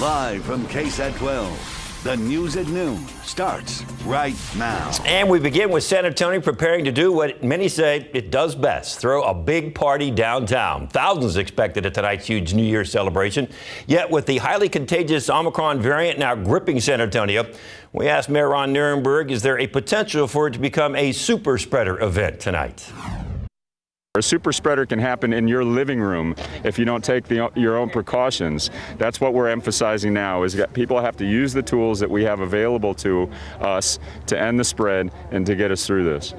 Live from KSAT 12, the news at noon starts right now. And we begin with San Antonio preparing to do what many say it does best, throw a big party downtown. Thousands expected at tonight's huge New Year's celebration. Yet with the highly contagious Omicron variant now gripping San Antonio, we asked Mayor Ron Nirenberg, is there a potential for it to become a super spreader event tonight? A super spreader can happen in your living room if you don't take your own precautions. That's what we're emphasizing now, is that people have to use the tools that we have available to us to end the spread and to get us through this.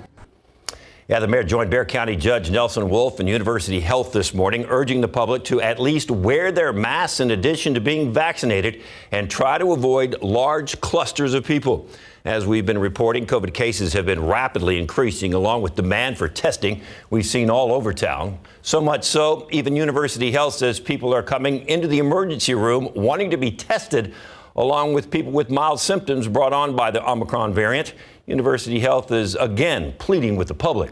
Yeah, the mayor joined Bexar County Judge Nelson Wolff and University Health this morning, urging the public to at least wear their masks in addition to being vaccinated and try to avoid large clusters of people. As we've been reporting, COVID cases have been rapidly increasing, along with demand for testing we've seen all over town. So much so, even University Health says people are coming into the emergency room wanting to be tested, along with people with mild symptoms brought on by the Omicron variant. University Health is again pleading with the public.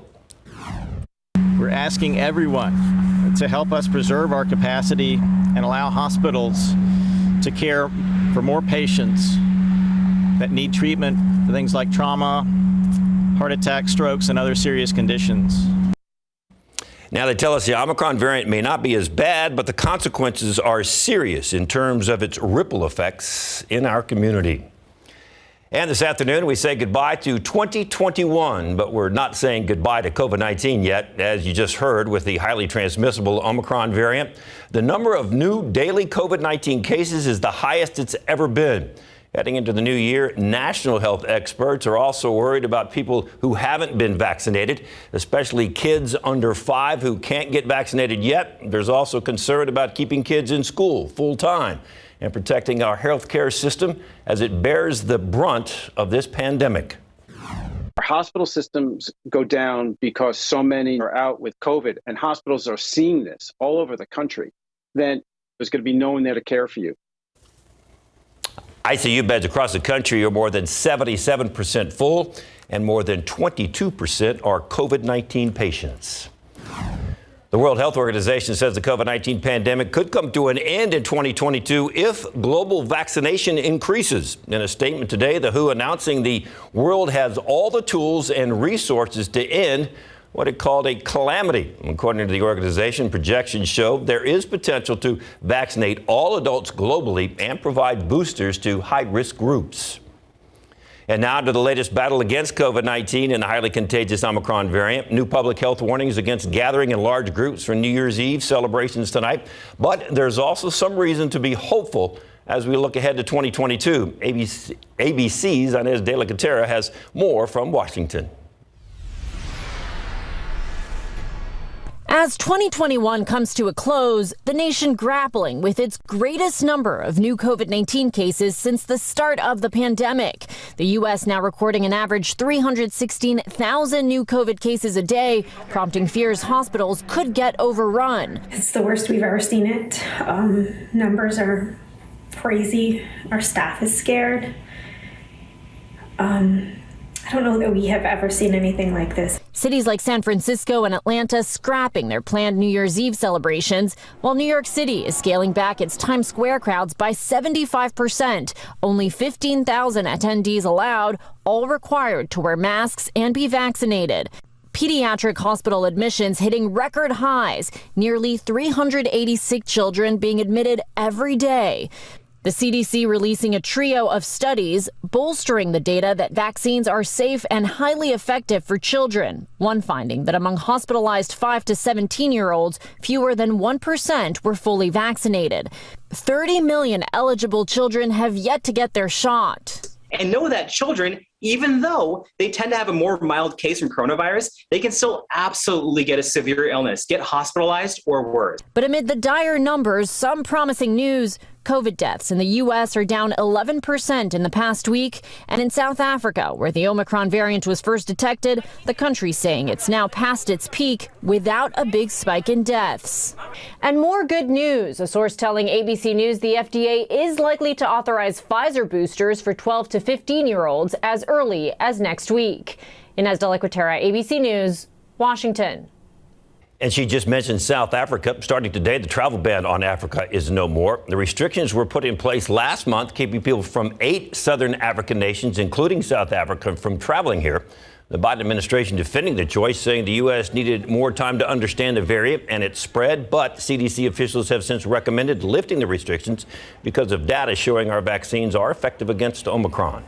We're asking everyone to help us preserve our capacity and allow hospitals to care for more patients that need treatment for things like trauma, heart attack, strokes, and other serious conditions. Now, they tell us the Omicron variant may not be as bad, but the consequences are serious in terms of its ripple effects in our community. And this afternoon, we say goodbye to 2021, but we're not saying goodbye to COVID-19 yet. As you just heard, with the highly transmissible Omicron variant, the number of new daily COVID-19 cases is the highest it's ever been. Heading into the new year, national health experts are also worried about people who haven't been vaccinated, especially kids under 5 who can't get vaccinated yet. There's also concern about keeping kids in school full time and protecting our health care system as it bears the brunt of this pandemic. Our hospital systems go down because so many are out with COVID, and hospitals are seeing this all over the country. Then there's going to be no one there to care for you. ICU beds across the country are more than 77% full, and more than 22% are COVID-19 patients. The World Health Organization says the COVID-19 pandemic could come to an end in 2022 if global vaccination increases. In a statement today, the WHO announcing the world has all the tools and resources to end what it called a calamity. According to the organization, projections show there is potential to vaccinate all adults globally and provide boosters to high-risk groups. And now to the latest battle against COVID-19 and the highly contagious Omicron variant. New public health warnings against gathering in large groups for New Year's Eve celebrations tonight. But there's also some reason to be hopeful as we look ahead to 2022. ABC's Inez de la Catera has more from Washington. As 2021 comes to a close, the nation grappling with its greatest number of new COVID-19 cases since the start of the pandemic. The U.S. now recording an average 316,000 new COVID cases a day, prompting fears hospitals could get overrun. It's the worst we've ever seen it. Numbers are crazy. Our staff is scared. I don't know that we have ever seen anything like this. Cities like San Francisco and Atlanta scrapping their planned New Year's Eve celebrations, while New York City is scaling back its Times Square crowds by 75%. Only 15,000 attendees allowed, all required to wear masks and be vaccinated. Pediatric hospital admissions hitting record highs, nearly 380 sick children being admitted every day. The CDC releasing a trio of studies bolstering the data that vaccines are safe and highly effective for children. One finding that among hospitalized 5 to 17-year-olds, fewer than 1% were fully vaccinated. 30 million eligible children have yet to get their shot. And know that children, even though they tend to have a more mild case from coronavirus, they can still absolutely get a severe illness, get hospitalized or worse. But amid the dire numbers, some promising news. COVID deaths in the U.S. are down 11% in the past week. And in South Africa, where the Omicron variant was first detected, the country's saying it's now past its peak without a big spike in deaths. And more good news. A source telling ABC News the FDA is likely to authorize Pfizer boosters for 12 to 15-year-olds as early as next week. Inez de la Catera, ABC News, Washington. And she just mentioned South Africa. Starting today, the travel ban on Africa is no more. The restrictions were put in place last month, keeping people from 8 southern African nations, including South Africa, from traveling here. The Biden administration defending the choice, saying the U.S. needed more time to understand the variant and its spread. But CDC officials have since recommended lifting the restrictions because of data showing our vaccines are effective against Omicron.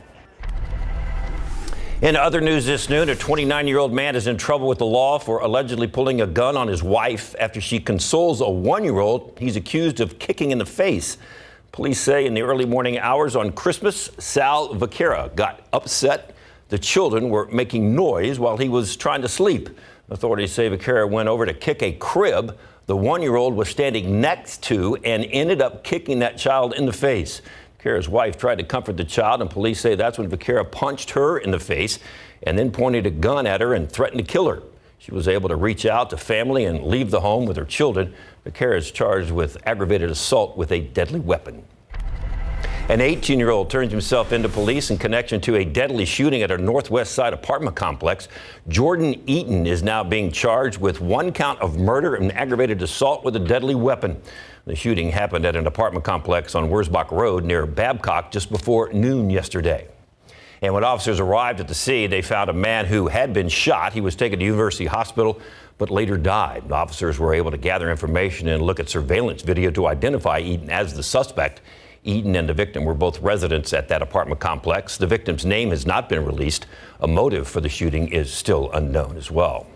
In other news this noon, a 29-year-old man is in trouble with the law for allegedly pulling a gun on his wife after she consoles a 1-year-old he's accused of kicking in the face. Police say in the early morning hours on Christmas, Sal Vaquera got upset. The children were making noise while he was trying to sleep. Authorities say Vaquera went over to kick a crib the 1-year-old was standing next to and ended up kicking that child in the face. Vaquera's wife tried to comfort the child, and police say that's when Vaccinate punched her in the face and then pointed a gun at her and threatened to kill her. She was able to reach out to family and leave the home with her children. Vaccinate is charged with aggravated assault with a deadly weapon. An 18-year-old turned himself into police in connection to a deadly shooting at a Northwest Side apartment complex. Jordan Eaton is now being charged with 1 count of murder and aggravated assault with a deadly weapon. The shooting happened at an apartment complex on Wurzbach Road near Babcock just before noon yesterday. And when officers arrived at the scene, they found a man who had been shot. He was taken to University Hospital, but later died. Officers were able to gather information and look at surveillance video to identify Eaton as the suspect. Eaton and the victim were both residents at that apartment complex. The victim's name has not been released. A motive for the shooting is still unknown as well.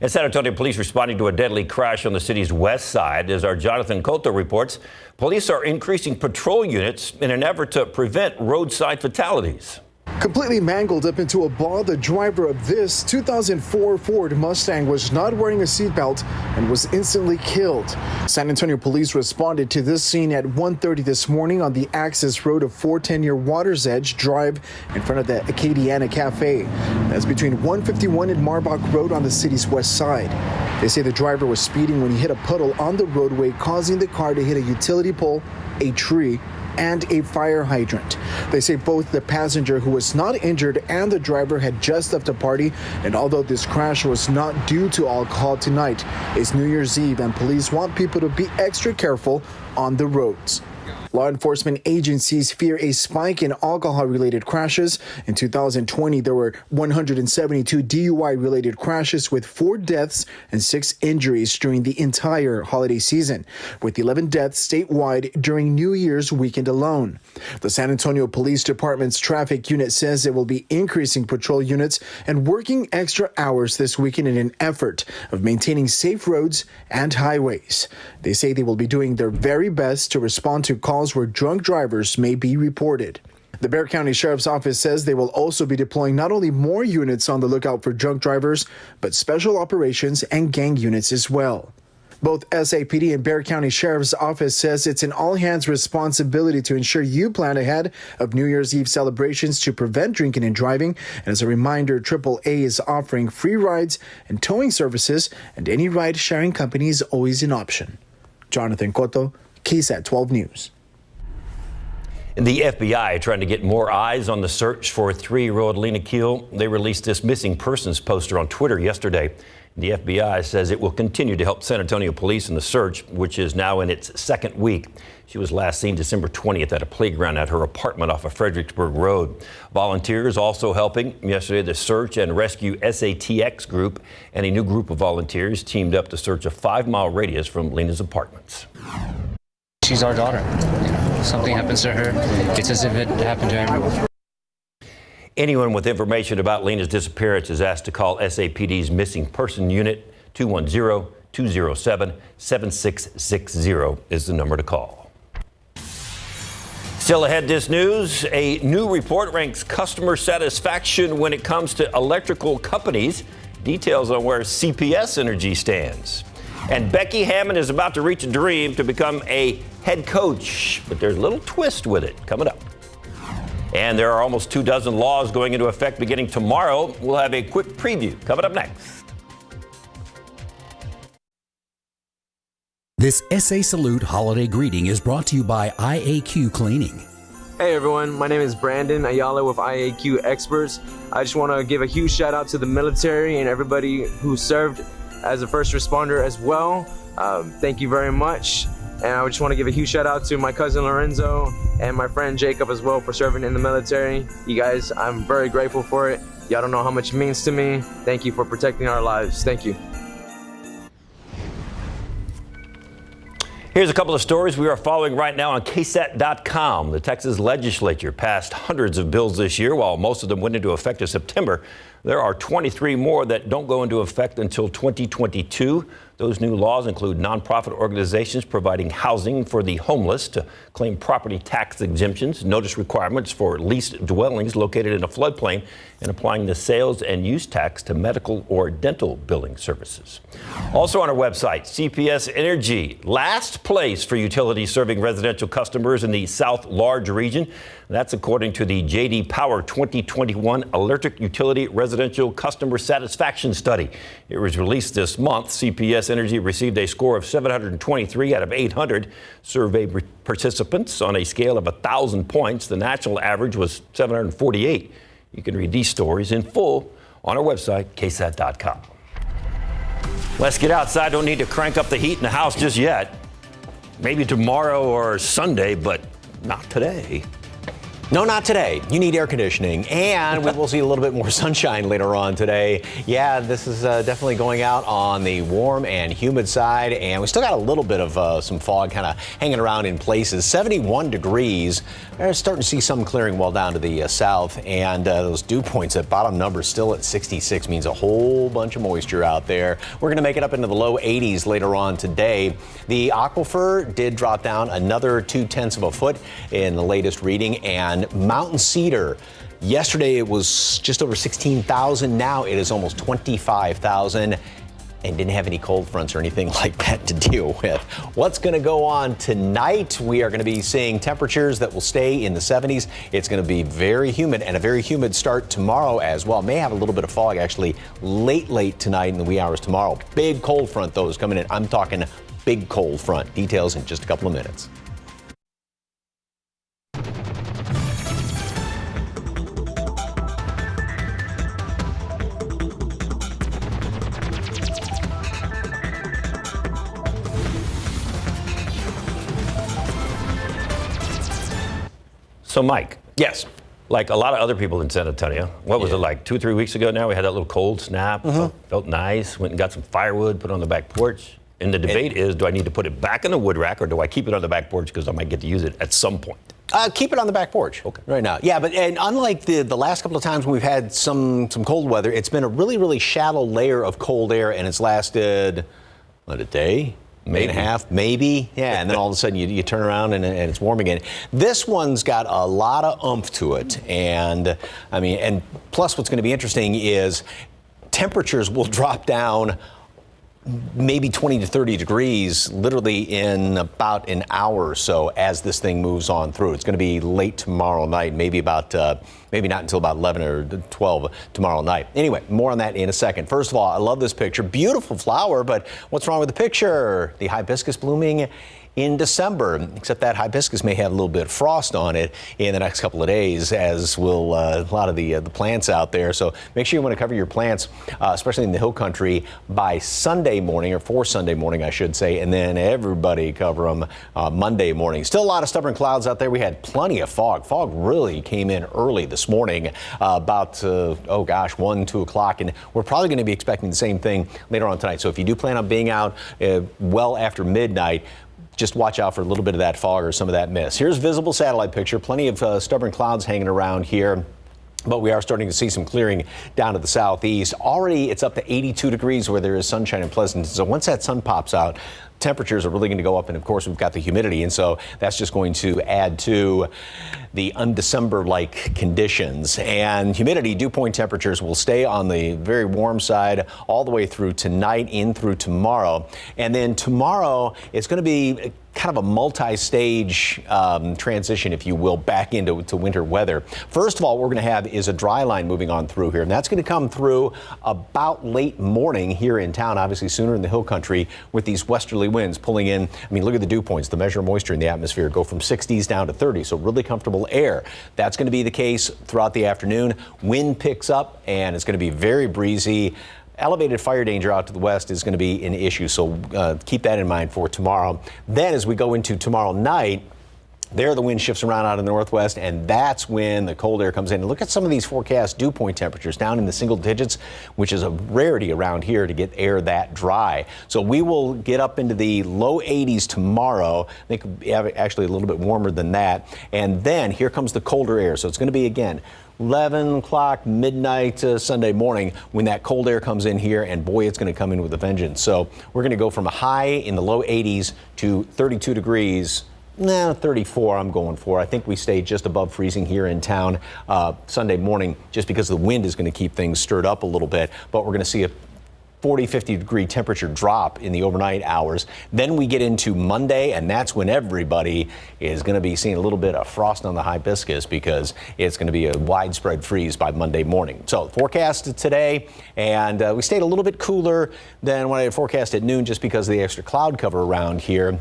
And San Antonio police responding to a deadly crash on the city's west side. As our Jonathan Cotto reports, police are increasing patrol units in an effort to prevent roadside fatalities. Completely mangled up into a ball, the driver of this 2004 Ford Mustang was not wearing a seatbelt and was instantly killed. San Antonio police responded to this scene at 1:30 this morning on the access road of 410 near Water's Edge Drive in front of the Acadiana Cafe. That's between 151 and Marbach Road on the city's west side. They say the driver was speeding when he hit a puddle on the roadway, causing the car to hit a utility pole, a tree, and a fire hydrant. They say both the passenger, who was not injured, and the driver had just left a party. And although this crash was not due to alcohol, tonight is New Year's Eve and police want people to be extra careful on the roads. Law enforcement agencies fear a spike in alcohol-related crashes. In 2020, there were 172 DUI-related crashes with 4 deaths and 6 injuries during the entire holiday season, with 11 deaths statewide during New Year's weekend alone. The San Antonio Police Department's traffic unit says it will be increasing patrol units and working extra hours this weekend in an effort of maintaining safe roads and highways. They say they will be doing their very best to respond to calls where drunk drivers may be reported. The Bexar County Sheriff's Office says they will also be deploying not only more units on the lookout for drunk drivers, but special operations and gang units as well. Both SAPD and Bexar County Sheriff's Office says it's an all-hands responsibility to ensure you plan ahead of New Year's Eve celebrations to prevent drinking and driving. And as a reminder, AAA is offering free rides and towing services, and any ride-sharing company is always an option. Jonathan Cotto, KSAT 12 News. The FBI trying to get more eyes on the search for 3-year-old Lena Keel. They released this missing persons poster on Twitter yesterday. The FBI says it will continue to help San Antonio police in the search, which is now in its 2nd week. She was last seen December 20th at a playground at her apartment off of Fredericksburg Road. Volunteers also helping. Yesterday, the Search and Rescue SATX group and a new group of volunteers teamed up to search a 5-mile radius from Lena's apartments. She's our daughter. Something happens to her, it's as if it happened to everyone. Anyone with information about Lena's disappearance is asked to call SAPD's missing person unit. 210-207-7660 is the number to call. Still ahead this news, a new report ranks customer satisfaction when it comes to electrical companies. Details on where CPS Energy stands. And Becky Hammond is about to reach a dream to become a head coach, but there's a little twist with it coming up. And there are almost 24 laws going into effect beginning tomorrow. We'll have a quick preview coming up next. This SA Salute holiday greeting is brought to you by IAQ Cleaning. Hey everyone, my name is Brandon Ayala with IAQ Experts. I just want to give a huge shout out to the military and everybody who served as a first responder as well. Thank you very much. And I just want to give a huge shout out to my cousin Lorenzo and my friend Jacob as well for serving in the military. You guys, I'm very grateful for it. Y'all don't know how much it means to me. Thank you for protecting our lives. Thank you. Here's a couple of stories we are following right now on KSAT.com. The Texas Legislature passed hundreds of bills this year. While most of them went into effect in September, there are 23 more that don't go into effect until 2022. Those new laws include nonprofit organizations providing housing for the homeless to claim property tax exemptions, notice requirements for leased dwellings located in a floodplain, and applying the sales and use tax to medical or dental billing services. Also on our website, CPS Energy, last place for utilities serving residential customers in the South Large region. That's according to the J.D. Power 2021 Electric Utility Residential Customer Satisfaction Study. It was released this month. CPS Energy received a score of 723 out of 800 survey participants on a scale of 1,000 points. The national average was 748. You can read these stories in full on our website, KSAT.com. Let's get outside. Don't need to crank up the heat in the house just yet. Maybe tomorrow or Sunday, but not today. No, not today. You need air conditioning, and we will see a little bit more sunshine later on today. Yeah, this is definitely going out on the warm and humid side, and we still got a little bit of some fog kind of hanging around in places. 71 degrees. We're starting to see some clearing well down to the south, and those dew points at bottom number still at 66 means a whole bunch of moisture out there. We're going to make it up into the low 80s later on today. The aquifer did drop down another 0.2 of a foot in the latest reading, and Mountain Cedar, yesterday it was just over 16,000. Now it is almost 25,000, and didn't have any cold fronts or anything like that to deal with. What's going to go on tonight? We are going to be seeing temperatures that will stay in the 70s. It's going to be very humid, and a very humid start tomorrow as well. May have a little bit of fog actually late tonight in the wee hours tomorrow. Big cold front though is coming in. I'm talking big cold front. Details in just a couple of minutes. So, Mike. Yes. Like a lot of other people in San Antonio, what was it like 2 or 3 weeks ago now? We had that little cold snap, felt nice, went and got some firewood, put it on the back porch. And the debate is, do I need to put it back in the wood rack or do I keep it on the back porch because I might get to use it at some point? Keep it on the back porch right now. Yeah, but and unlike the last couple of times when we've had some cold weather, it's been a really shallow layer of cold air, and it's lasted, a day? Maybe. Day and a half, maybe. Yeah, and then all of a sudden you turn around and it's warm again. This one's got a lot of oomph to it. And I mean, and plus what's going to be interesting is temperatures will drop down maybe 20 to 30 degrees literally in about an hour or so as this thing moves on through. It's going to be late tomorrow night, maybe not until about 11 or 12 tomorrow night. Anyway, more on that in a second. First of all, I love this picture. Beautiful flower, but what's wrong with the picture? The hibiscus blooming in December, except that hibiscus may have a little bit of frost on it in the next couple of days, as will a lot of the plants out there. So make sure you want to cover your plants, especially in the hill country, by Sunday morning, or for Sunday morning, I should say, and then everybody cover them Monday morning. Still a lot of stubborn clouds out there. We had plenty of fog. Fog really came in early this morning, about 1, 2 o'clock, and we're probably going to be expecting the same thing later on tonight. So if you do plan on being out well after midnight, just watch out for a little bit of that fog or some of that mist. Here's visible satellite picture. Plenty of stubborn clouds hanging around here. But we are starting to see some clearing down to the southeast. Already it's up to 82 degrees where there is sunshine and pleasant. So once that sun pops out, temperatures are really going to go up, and of course we've got the humidity, and so that's just going to add to the undecember-like conditions. And humidity, dew point temperatures will stay on the very warm side all the way through tonight, in through tomorrow. And then tomorrow it's going to be kind of a multi-stage transition, if you will, back into winter weather. First of all, what we're going to have is a dry line moving on through here, and that's going to come through about late morning here in town, obviously sooner in the hill country, with these westerly winds pulling in. I mean, look at the dew points. The measure of moisture in the atmosphere go from 60s down to 30, so really comfortable air. That's going to be the case throughout the afternoon. Wind picks up, and it's going to be very breezy elevated fire danger out to the west is going to be an issue. So keep that in mind for tomorrow. Then as we go into tomorrow night, there the wind shifts around out of the northwest, and that's when the cold air comes in. And look at some of these forecast dew point temperatures down in the single digits, which is a rarity around here to get air that dry. So we will get up into the low 80s tomorrow. I think actually a little bit warmer than that. And then here comes the colder air. So it's going to be, again, 11 o'clock, midnight Sunday morning when that cold air comes in here, and boy, it's going to come in with a vengeance. So we're going to go from a high in the low 80s to 32 degrees. 34 I'm going for. I think we stay just above freezing here in town Sunday morning just because the wind is going to keep things stirred up a little bit. But we're going to see a 40-50 degree temperature drop in the overnight hours. Then we get into Monday, and that's when everybody is going to be seeing a little bit of frost on the hibiscus because it's going to be a widespread freeze by Monday morning. So forecast today, and we stayed a little bit cooler than what I had forecast at noon just because of the extra cloud cover around here.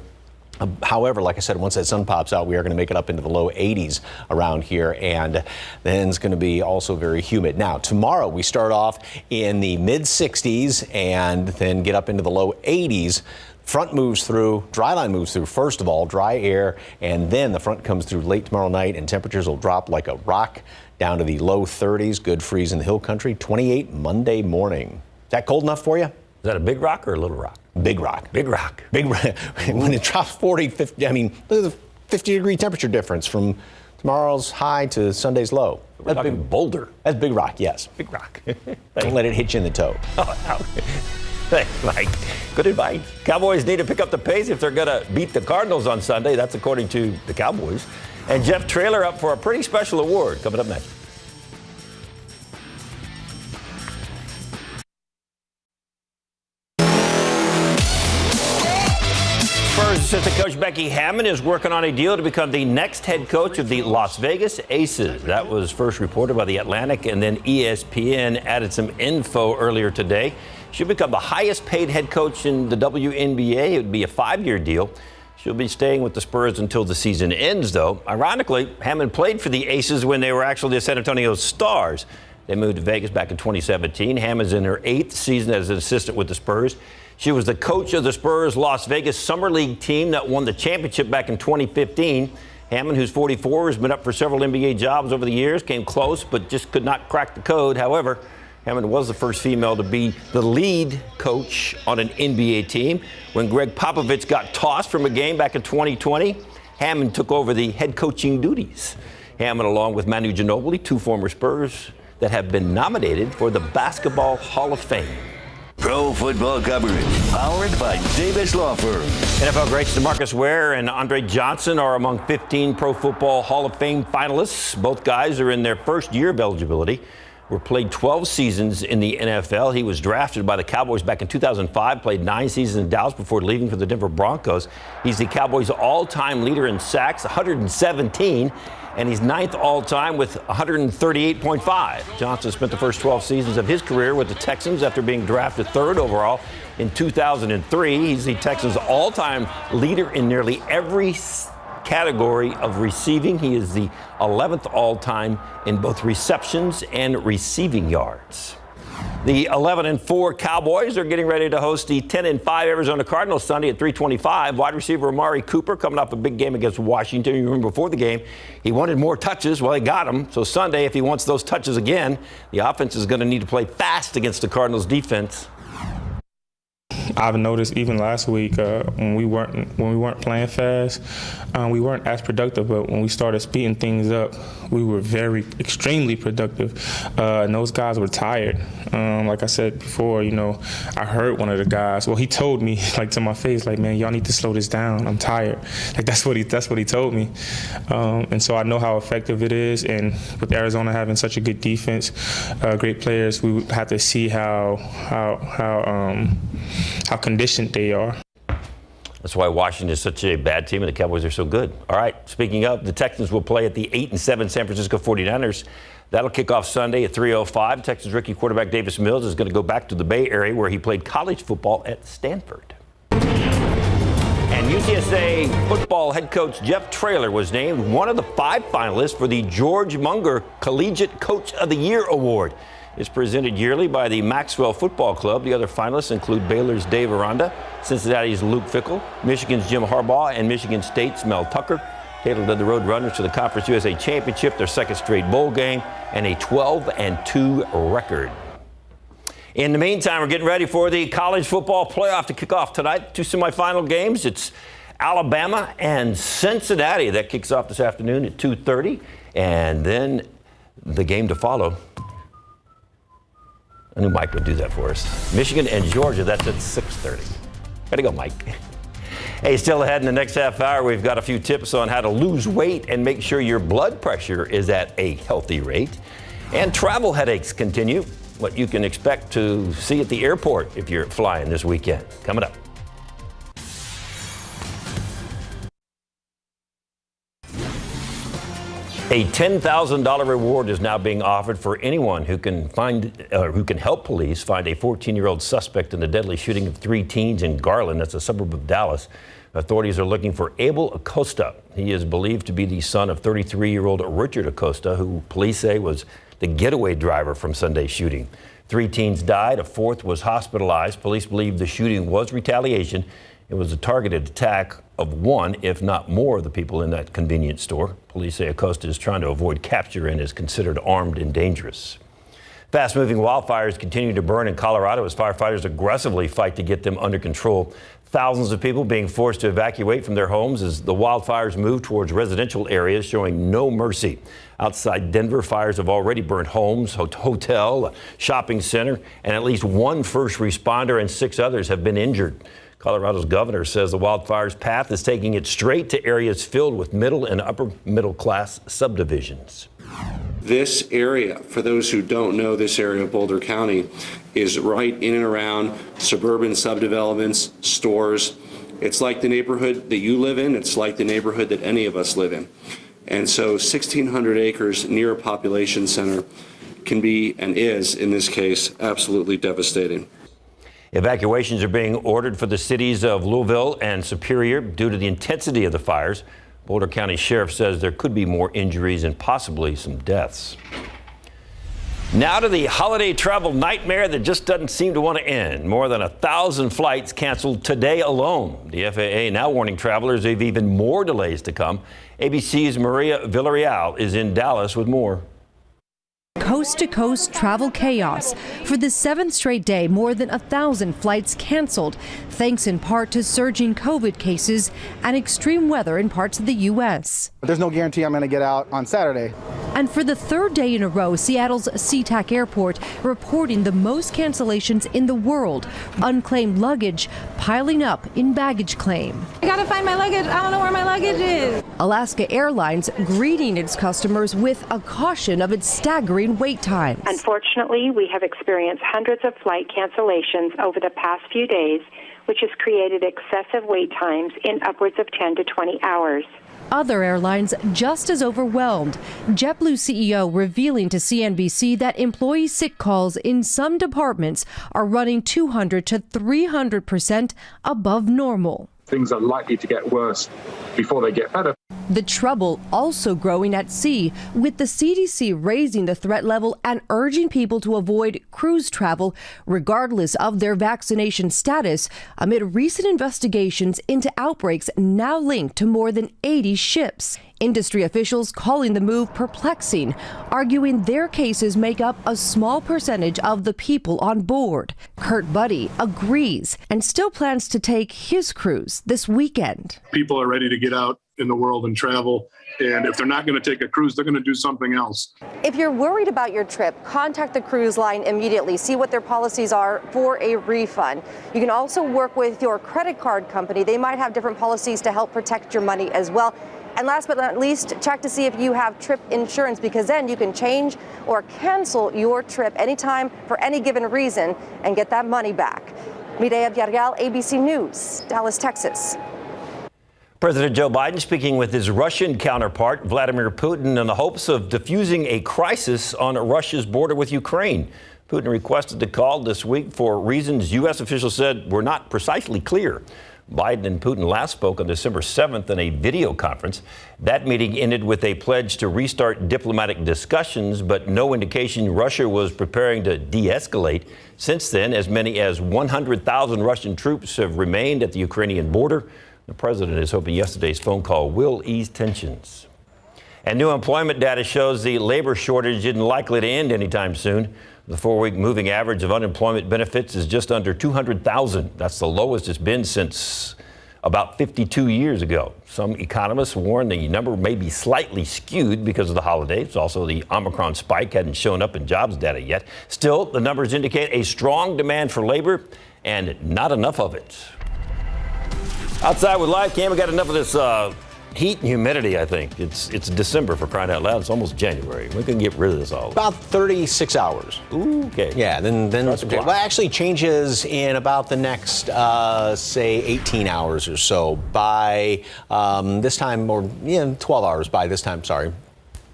However, like I said, once that sun pops out, we are going to make it up into the low 80s around here, and then it's going to be also very humid. Now, tomorrow we start off in the mid 60s and then get up into the low 80s. Front moves through, dry line moves through, first of all, dry air, and then the front comes through late tomorrow night, and temperatures will drop like a rock down to the low 30s. Good freeze in the hill country, 28 Monday morning. Is that cold enough for you? Is that a big rock or a little rock? Big rock. Big rock. Big rock. When it drops 40, 50, I mean, look at the 50-degree temperature difference from tomorrow's high to Sunday's low. That's big boulder. That's big rock, yes. Big rock. Don't let it hit you in the toe. Thanks, Mike. Good advice. Cowboys need to pick up the pace if they're going to beat the Cardinals on Sunday. That's according to the Cowboys. And Jeff Traylor up for a pretty special award coming up next. Spurs assistant coach Becky Hammon is working on a deal to become the next head coach of the Las Vegas Aces. That was first reported by The Atlantic, and then ESPN added some info earlier today. She'll become the highest paid head coach in the WNBA. It would be a 5-year deal. She'll be staying with the Spurs until the season ends, though. Ironically, Hammon played for the Aces when they were actually the San Antonio Stars. They moved to Vegas back in 2017. Hammon's in her 8th season as an assistant with the Spurs. She was the coach of the Spurs Las Vegas Summer League team that won the championship back in 2015. Hammon, who's 44, has been up for several NBA jobs over the years, came close, but just could not crack the code. However, Hammon was the first female to be the lead coach on an NBA team. When Greg Popovich got tossed from a game back in 2020, Hammon took over the head coaching duties. Hammon, along with Manu Ginobili, 2 former Spurs that have been nominated for the Basketball Hall of Fame. Pro football coverage powered by Davis Law Firm. NFL greats Demarcus Ware and Andre Johnson are among 15 Pro Football Hall of Fame finalists. Both guys are in their first year of eligibility. Ware played 12 seasons in the NFL. He was drafted by the Cowboys back in 2005, played 9 seasons in Dallas before leaving for the Denver Broncos. He's the Cowboys' all-time leader in sacks, 117, and he's 9th all-time with 138.5. Johnson spent the first 12 seasons of his career with the Texans after being drafted 3rd overall in 2003. He's the Texans' all-time leader in nearly every category of receiving. He is the 11th all-time in both receptions and receiving yards. The 11-4 Cowboys are getting ready to host the 10-5 Arizona Cardinals Sunday at 3:25. Wide receiver Amari Cooper coming off a big game against Washington. You remember before the game, he wanted more touches. Well, he got them. So Sunday, if he wants those touches again, the offense is going to need to play fast against the Cardinals defense. I've noticed even last week when we weren't playing fast, we weren't as productive. But when we started speeding things up, we were extremely productive. And those guys were tired. Like I said before, I heard one of the guys. Well, he told me to my face, man, y'all need to slow this down. I'm tired. That's what he told me. And so I know how effective it is. And with Arizona having such a good defense, great players, we would have to see how conditioned they are. That's why Washington is such a bad team and the Cowboys are so good. All right, speaking of, the Texans will play at the 8-7 San Francisco 49ers. That'll kick off Sunday at 3:05. Texans rookie quarterback Davis Mills is going to go back to the Bay Area where he played college football at Stanford. And UTSA football head coach Jeff Traylor was named one of the 5 finalists for the George Munger Collegiate Coach of the Year Award. is presented yearly by the Maxwell Football Club. The other finalists include Baylor's Dave Aranda, Cincinnati's Luke Fickell, Michigan's Jim Harbaugh, and Michigan State's Mel Tucker. Taylor led the Road Runners to the Conference USA Championship, their second straight bowl game, and a 12-2 record. In the meantime, we're getting ready for the college football playoff to kick off tonight. Two semifinal games. It's Alabama and Cincinnati. That kicks off this afternoon at 2:30. And then the game to follow. I knew Mike would do that for us. Michigan and Georgia, that's at 6:30. Gotta go, Mike. Hey, still ahead in the next half hour, we've got a few tips on how to lose weight and make sure your blood pressure is at a healthy rate. And travel headaches continue. What you can expect to see at the airport if you're flying this weekend. Coming up. A $10,000 reward is now being offered for anyone who can help police find a 14-year-old suspect in the deadly shooting of 3 teens in Garland. That's a suburb of Dallas. Authorities are looking for Abel Acosta. He is believed to be the son of 33-year-old Richard Acosta, who police say was the getaway driver from Sunday's shooting. 3 teens died. A 4th was hospitalized. Police believe the shooting was retaliation. It was a targeted attack of one, if not more, of the people in that convenience store. Police say Acosta is trying to avoid capture and is considered armed and dangerous. Fast-moving wildfires continue to burn in Colorado as firefighters aggressively fight to get them under control. Thousands of people being forced to evacuate from their homes as the wildfires move towards residential areas, showing no mercy. Outside Denver, fires have already burned homes, hotel, a shopping center, and at least 1 first responder and 6 others have been injured. Colorado's governor says the wildfire's path is taking it straight to areas filled with middle and upper middle class subdivisions. This area, for those who don't know this area of Boulder County, is right in and around suburban subdevelopments, stores. It's like the neighborhood that you live in. It's like the neighborhood that any of us live in. And so 1,600 acres near a population center can be, and is in this case, absolutely devastating. Evacuations are being ordered for the cities of Louisville and Superior due to the intensity of the fires. Boulder County Sheriff says there could be more injuries and possibly some deaths. Now to the holiday travel nightmare that just doesn't seem to want to end. More than 1,000 flights canceled today alone. The FAA now warning travelers of even more delays to come. ABC's Maria Villarreal is in Dallas with more. Coast-to-coast travel chaos. For the 7th straight day, more than 1,000 flights canceled, thanks in part to surging COVID cases and extreme weather in parts of the U.S. There's no guarantee I'm going to get out on Saturday. And for the 3rd day in a row, Seattle's SeaTac Airport reporting the most cancellations in the world. Unclaimed luggage piling up in baggage claim. I gotta find my luggage. I don't know where my luggage is. Alaska Airlines greeting its customers with a caution of its staggering wait times. Unfortunately, we have experienced hundreds of flight cancellations over the past few days, which has created excessive wait times in upwards of 10 to 20 hours. Other airlines just as overwhelmed. JetBlue CEO revealing to CNBC that employee sick calls in some departments are running 200 to 300% above normal. Things are likely to get worse before they get better. The trouble also growing at sea, with the CDC raising the threat level and urging people to avoid cruise travel regardless of their vaccination status, amid recent investigations into outbreaks now linked to more than 80 ships. Industry officials calling the move perplexing, arguing their cases make up a small percentage of the people on board. Kurt Buddy agrees and still plans to take his cruise this weekend. People are ready to get out in the world and travel, and if they're not going to take a cruise, they're going to do something else. If you're worried about your trip, contact the cruise line immediately. See what their policies are for a refund. You can also work with your credit card company. They might have different policies to help protect your money as well. And last but not least, check to see if you have trip insurance, because then you can change or cancel your trip anytime for any given reason and get that money back. Mireya Villarreal, ABC News, Dallas, Texas. President Joe Biden speaking with his Russian counterpart, Vladimir Putin, in the hopes of diffusing a crisis on Russia's border with Ukraine. Putin requested the call this week for reasons U.S. officials said were not precisely clear. Biden and Putin last spoke on December 7th in a video conference. That meeting ended with a pledge to restart diplomatic discussions, but no indication Russia was preparing to de-escalate. Since then, as many as 100,000 Russian troops have remained at the Ukrainian border. The president is hoping yesterday's phone call will ease tensions. And new employment data shows the labor shortage isn't likely to end anytime soon. The 4-week moving average of unemployment benefits is just under 200,000. That's the lowest it's been since about 52 years ago. Some economists warn the number may be slightly skewed because of the holidays. Also, the Omicron spike hadn't shown up in jobs data yet. Still, the numbers indicate a strong demand for labor and not enough of it. Outside with Live Cam, we got enough of this heat and humidity, I think. It's December, for crying out loud. It's almost January. We can get rid of this all. About 36 hours. Ooh, okay. Yeah, then well, actually changes in about the next, say, 18 hours or so by this time, or 12 hours by this time, sorry.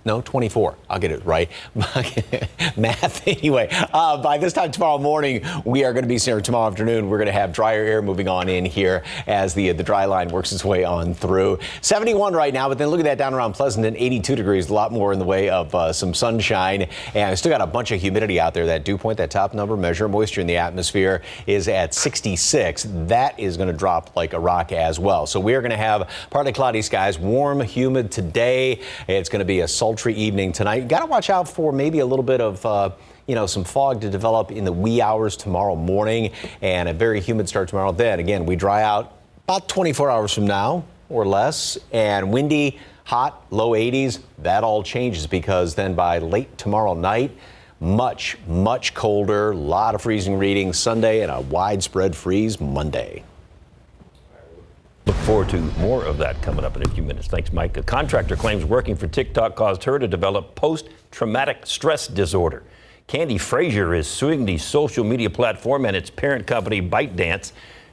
No, 24. I'll get it right. Math. Anyway, by this time tomorrow morning, we are going to be, or tomorrow afternoon, we're going to have drier air moving on in here as the dry line works its way on through. 71 right now, but then look at that down around Pleasanton, 82 degrees, a lot more in the way of some sunshine. And I still got a bunch of humidity out there. That dew point, that top number measure, moisture in the atmosphere is at 66. That is going to drop like a rock as well. So we are going to have partly cloudy skies, warm, humid today. It's going to be a sultry evening tonight. You got to watch out for maybe a little bit of some fog to develop in the wee hours tomorrow morning, and a very humid start tomorrow. Then again, we dry out about 24 hours from now or less, and windy, hot, low 80s. That all changes because then by late tomorrow night, much colder, a lot of freezing readings Sunday, and a widespread freeze Monday. Look forward to more of that coming up in a few minutes. Thanks, Mike. A contractor claims working for TikTok caused her to develop post-traumatic stress disorder. Candy Frazier is suing the social media platform and its parent company, ByteDance.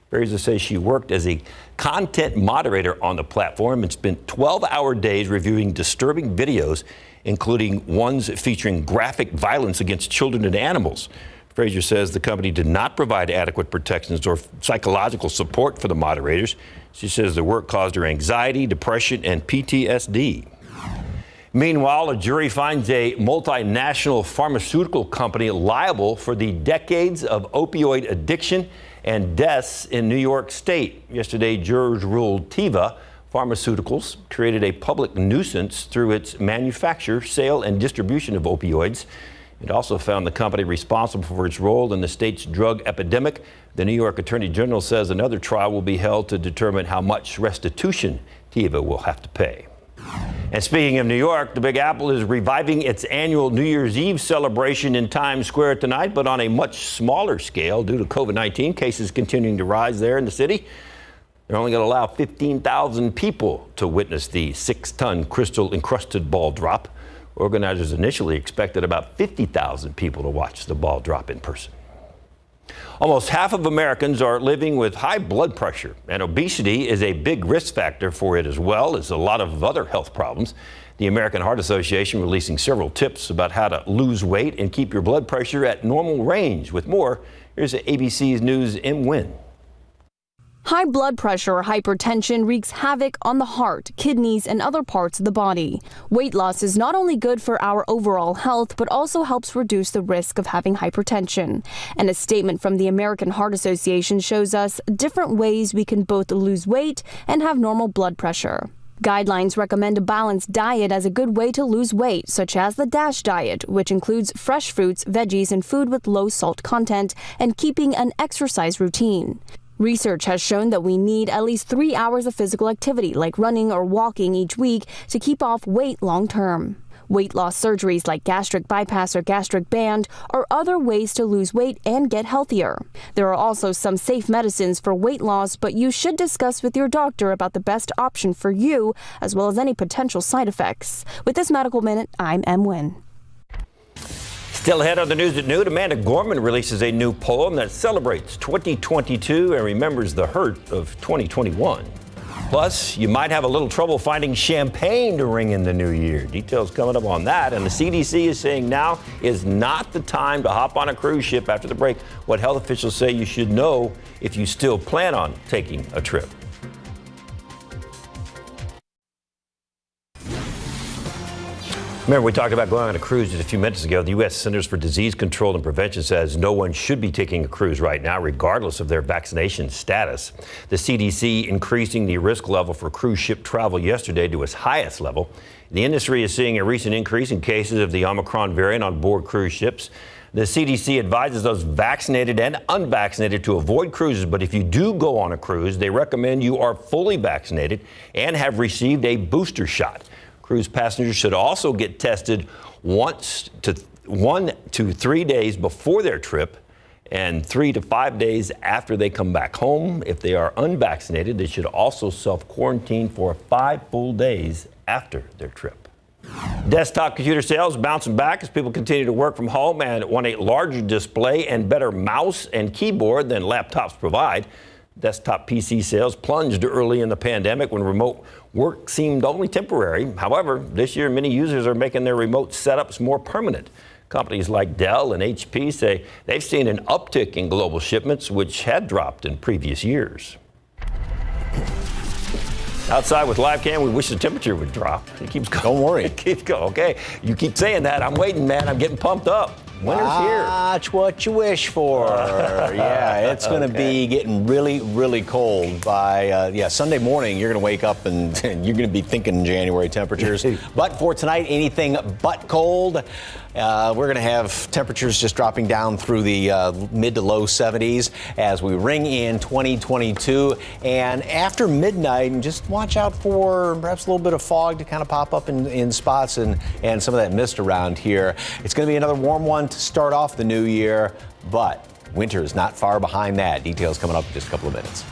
Frazier says she worked as a content moderator on the platform and spent 12-hour days reviewing disturbing videos, including ones featuring graphic violence against children and animals. Frazier says the company did not provide adequate protections or psychological support for the moderators. She says the work caused her anxiety, depression, and PTSD. Meanwhile, a jury finds a multinational pharmaceutical company liable for the decades of opioid addiction and deaths in New York State. Yesterday, jurors ruled Teva Pharmaceuticals created a public nuisance through its manufacture, sale, and distribution of opioids. It also found the company responsible for its role in the state's drug epidemic. The New York Attorney General says another trial will be held to determine how much restitution Teva will have to pay. And speaking of New York, the Big Apple is reviving its annual New Year's Eve celebration in Times Square tonight, but on a much smaller scale due to COVID-19 cases continuing to rise there in the city. They're only going to allow 15,000 people to witness the 6-ton crystal-encrusted ball drop. Organizers initially expected about 50,000 people to watch the ball drop in person. Almost half of Americans are living with high blood pressure, and obesity is a big risk factor for it as well as a lot of other health problems. The American Heart Association releasing several tips about how to lose weight and keep your blood pressure at normal range. With more, here's ABC's News' M. Nguyen. High blood pressure or hypertension wreaks havoc on the heart, kidneys, and other parts of the body. Weight loss is not only good for our overall health, but also helps reduce the risk of having hypertension. And a statement from the American Heart Association shows us different ways we can both lose weight and have normal blood pressure. Guidelines recommend a balanced diet as a good way to lose weight, such as the DASH diet, which includes fresh fruits, veggies, and food with low salt content, and keeping an exercise routine. Research has shown that we need at least 3 hours of physical activity, like running or walking each week, to keep off weight long term. Weight loss surgeries like gastric bypass or gastric band are other ways to lose weight and get healthier. There are also some safe medicines for weight loss, but you should discuss with your doctor about the best option for you, as well as any potential side effects. With this Medical Minute, I'm M. Nguyen. Still ahead on the News at Noon, Amanda Gorman releases a new poem that celebrates 2022 and remembers the hurt of 2021. Plus, you might have a little trouble finding champagne to ring in the new year. Details coming up on that. And the CDC is saying now is not the time to hop on a cruise ship after the break. What health officials say you should know if you still plan on taking a trip. Remember, we talked about going on a cruise just a few minutes ago. The U.S. Centers for Disease Control and Prevention says no one should be taking a cruise right now, regardless of their vaccination status. The CDC increasing the risk level for cruise ship travel yesterday to its highest level. The industry is seeing a recent increase in cases of the Omicron variant on board cruise ships. The CDC advises those vaccinated and unvaccinated to avoid cruises, but if you do go on a cruise, they recommend you are fully vaccinated and have received a booster shot. Cruise passengers should also get tested 1 to 3 days before their trip and 3 to 5 days after they come back home. If they are unvaccinated, they should also self-quarantine for 5 full days after their trip. Desktop computer sales bouncing back as people continue to work from home and want a larger display and better mouse and keyboard than laptops provide. Desktop PC sales plunged early in the pandemic when remote work seemed only temporary. However, this year many users are making their remote setups more permanent. Companies like Dell and HP say they've seen an uptick in global shipments, which had dropped in previous years. Outside with live cam, we wish the temperature would drop. It keeps going. Don't worry. It keeps going. Okay, you keep saying that. I'm waiting, man. I'm getting pumped up. Winter's here. Watch what you wish for. Yeah, it's going to be getting really, really cold by, Sunday morning. You're going to wake up and you're going to be thinking January temperatures. But for tonight, anything but cold. We're going to have temperatures just dropping down through the mid to low 70s as we ring in 2022. And after midnight, just watch out for perhaps a little bit of fog to kind of pop up in spots and some of that mist around here. It's going to be another warm one to start off the new year, but winter is not far behind that. Details coming up in just a couple of minutes.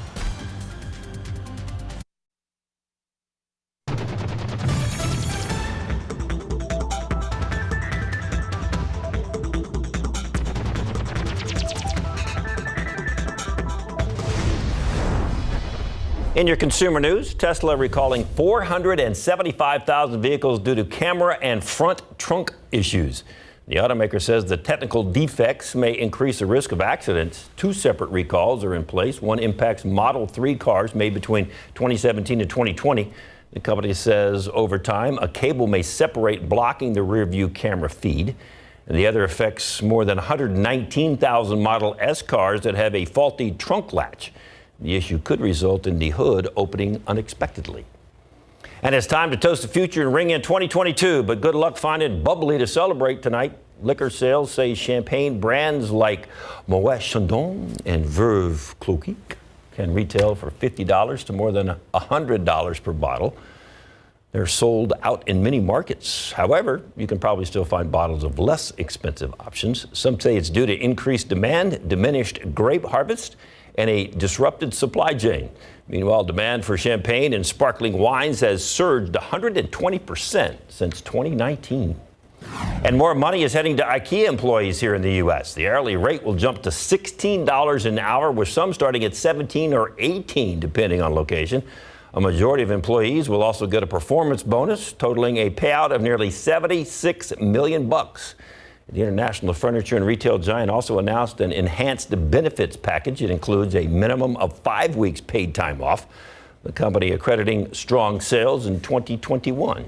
In your consumer news, Tesla recalling 475,000 vehicles due to camera and front trunk issues. The automaker says the technical defects may increase the risk of accidents. 2 separate recalls are in place. One impacts Model 3 cars made between 2017 and 2020. The company says over time, a cable may separate, blocking the rear view camera feed. And the other affects more than 119,000 Model S cars that have a faulty trunk latch. The issue could result in the hood opening unexpectedly. And it's time to toast the future and ring in 2022, but good luck finding bubbly to celebrate tonight. Liquor sales say champagne brands like Moet Chandon and Veuve Clicquot can retail for $50 to more than $100 per bottle. They're sold out in many markets. However, you can probably still find bottles of less expensive options. Some say it's due to increased demand, diminished grape harvest, and a disrupted supply chain. Meanwhile, demand for champagne and sparkling wines has surged 120% since 2019. And more money is heading to IKEA employees here in the U.S. The hourly rate will jump to $16 an hour, with some starting at $17 or $18, depending on location. A majority of employees will also get a performance bonus, totaling a payout of nearly $76 million. The international furniture and retail giant also announced an enhanced benefits package. It includes a minimum of 5 weeks paid time off. The company accrediting strong sales in 2021.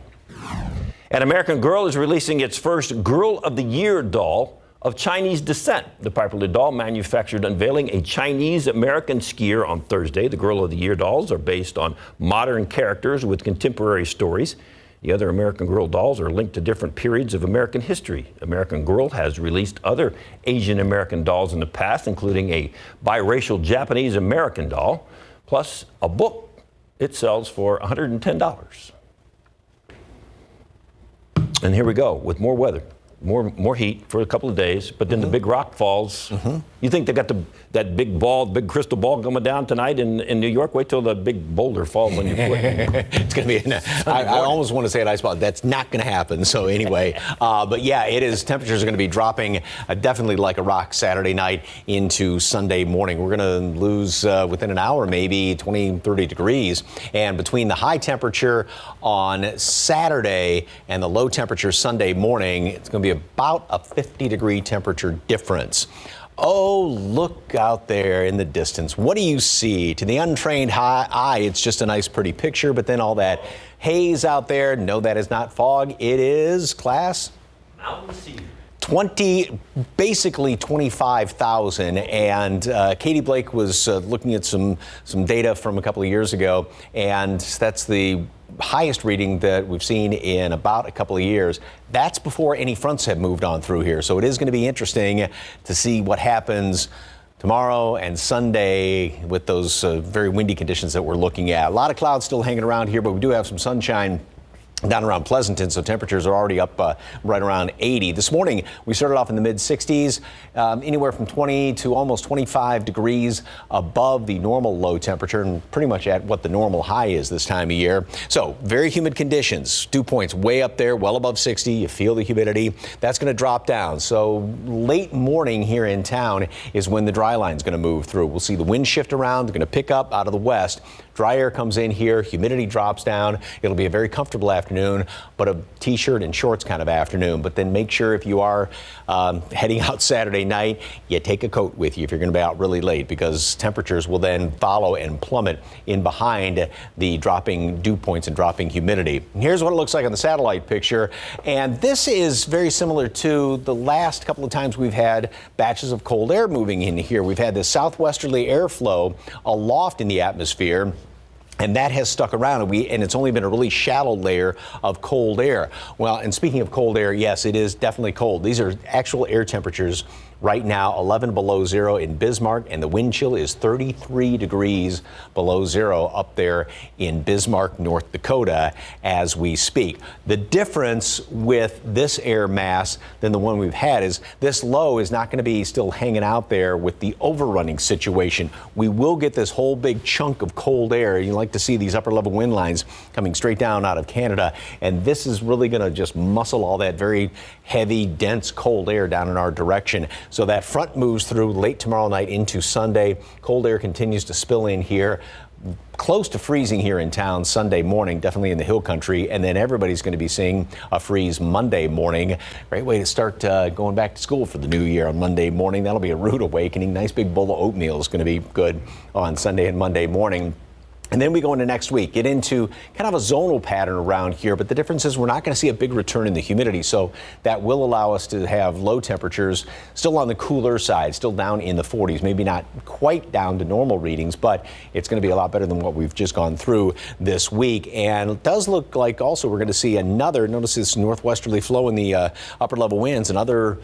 An American Girl is releasing its first Girl of the Year doll of Chinese descent. The popular doll manufactured unveiling a Chinese-American skier on Thursday. The Girl of the Year dolls are based on modern characters with contemporary stories. The other American Girl dolls are linked to different periods of American history. American Girl has released other Asian American dolls in the past, including a biracial Japanese American doll, plus a book it sells for $110. And here we go with more weather. more heat for a couple of days, but then the big rock falls. You think they got that big crystal ball coming down tonight in New York? Wait till the big boulder falls on your foot. It's going to be, I almost want to say an ice ball. That's not going to happen. So anyway, but yeah, it is. Temperatures are going to be dropping definitely like a rock Saturday night into Sunday morning. We're going to lose within an hour, maybe 20, 30 degrees. And between the high temperature on Saturday and the low temperature Sunday morning, it's going to be about a 50-degree temperature difference. Oh, look out there in the distance. What do you see? To the untrained eye, it's just a nice, pretty picture, but then all that haze out there, no, that is not fog. It is, class? Mountain sea. Basically 25,000, and Katie Blake was looking at some data from a couple of years ago, and that's the highest reading that we've seen in about a couple of years. That's before any fronts have moved on through here, so it is going to be interesting to see what happens tomorrow and Sunday with those very windy conditions that we're looking at. A lot of clouds still hanging around here, but we do have some sunshine down around Pleasanton, so temperatures are already up right around 80. This morning, we started off in the mid-60s, anywhere from 20 to almost 25 degrees above the normal low temperature, and pretty much at what the normal high is this time of year. So very humid conditions. Dew points way up there, well above 60. You feel the humidity. That's going to drop down. So late morning here in town is when the dry line is going to move through. We'll see the wind shift around. They're going to pick up out of the west. Dry air comes in here, humidity drops down. It'll be a very comfortable afternoon, but a t-shirt and shorts kind of afternoon. But then make sure if you are heading out Saturday night, you take a coat with you if you're going to be out really late, because temperatures will then follow and plummet in behind the dropping dew points and dropping humidity. And here's what it looks like on the satellite picture. And this is very similar to the last couple of times we've had batches of cold air moving in here. We've had this southwesterly airflow aloft in the atmosphere, and that has stuck around, and it's only been a really shallow layer of cold air. Well, and speaking of cold air, yes, it is definitely cold. These are actual air temperatures right now, 11 below zero in Bismarck, and the wind chill is 33 degrees below zero up there in Bismarck, North Dakota, as we speak. The difference with this air mass than the one we've had is this low is not going to be still hanging out there with the overrunning situation. We will get this whole big chunk of cold air. You like to see these upper level wind lines coming straight down out of Canada, and this is really going to just muscle all that very heavy, dense cold air down in our direction. So that front moves through late tomorrow night into Sunday. Cold air continues to spill in here. Close to freezing here in town Sunday morning, definitely in the hill country, and then everybody's going to be seeing a freeze Monday morning. Great way to start going back to school for the new year on Monday morning. That'll be a rude awakening. Nice big bowl of oatmeal is going to be good on Sunday and Monday morning. And then we go into next week, get into kind of a zonal pattern around here, but the difference is we're not going to see a big return in the humidity, so that will allow us to have low temperatures still on the cooler side, still down in the 40s, maybe not quite down to normal readings, but it's going to be a lot better than what we've just gone through this week. And it does look like also we're going to see another, notice this northwesterly flow in the upper level winds, another,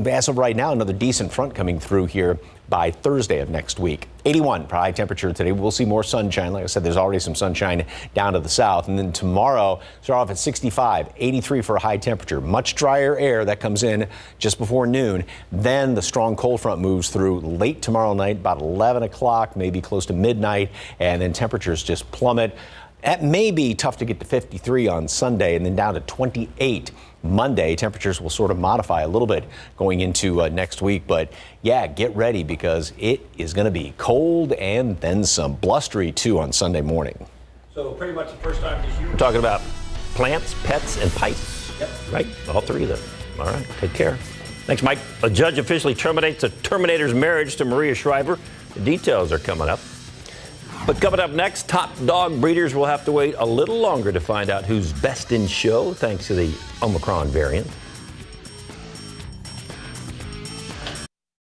as of right now, another decent front coming through here by Thursday of next week. 81 for high temperature today. We'll see more sunshine. Like I said, there's already some sunshine down to the south. And then tomorrow, start off at 65, 83 for a high temperature. Much drier air that comes in just before noon. Then the strong cold front moves through late tomorrow night, about 11 o'clock, maybe close to midnight. And then temperatures just plummet. That may be tough to get to 53 on Sunday, and then down to 28 Monday. Temperatures will sort of modify a little bit going into next week. But yeah, get ready because it is going to be cold and then some blustery too on Sunday morning. So pretty much the first time this year we're talking about plants, pets, and pipes. Yep. Right? All three of them. All right. Take care. Thanks, Mike. A judge officially terminates a Terminator's marriage to Maria Shriver. The details are coming up. But coming up next, top dog breeders will have to wait a little longer to find out who's best in show thanks to the Omicron variant.